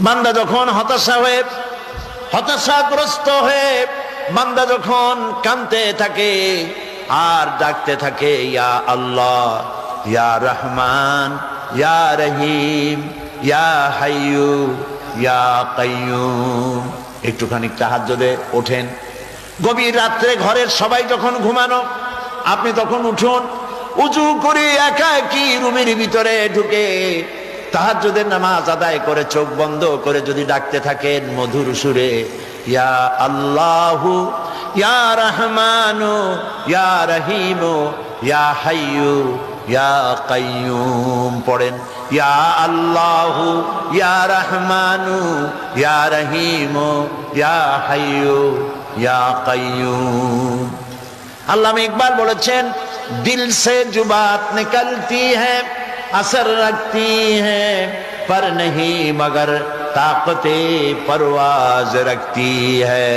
বান্দা যখন হতাশাগ্রস্ত হয়ে বান্দা যখন কাঁদতে থাকে আর ডাকতে থাকে, ইয়া আল্লাহ, ইয়া রহমান, ইয়া রহিম, ইয়া হাইয়ু, ইয়া কাইয়ুম। একটুখানি তাহাজ্জুদে ওঠেন, গভীর রাত্রে ঘরের সবাই যখন ঘুমানো, আপনি তখন উঠুন, উজু করে একা একই রুমের ভিতরে ঢুকে তাহাজ্জুদের নামাজ আদায় করে চোখ বন্ধ করে যদি ডাকতে থাকেন মধুর সুরে, ইয়া আল্লাহু, ইয়া রহমানু, ইয়া রহিমু, ইয়া হাইয়ু, ইয়া কাইয়ুম পড়েন, ইয়া আল্লাহু, ইয়া রহমানু, ইয়া রহিমু, ইয়া হাইয়ু, ইয়া কাইয়ুম। আল্লামা ইকবাল বলেছেন, দিল সে जो बात निकलती है असर रखती है पर नहीं मगर ताकते परवाज रखती है।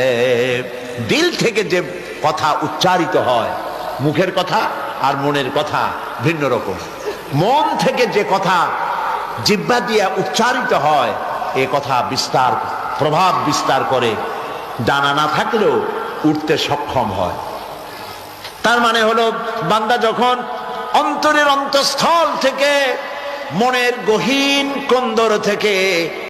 দিল থেকে যে কথা উচ্চারিত হয়, মুখের কথা আর মনের কথা ভিন্ন রকম। মন থেকে যে কথা জিহ্বা দিয়ে উচ্চারিত হয়, এ কথা প্রভাব বিস্তার করে, ডানা না থাকলেও উঠতে সক্ষম হয়। তার মানে হলো, বান্দা যখন অন্তরের অন্তঃস্থল থেকে, মনের গহীন কন্দর থেকে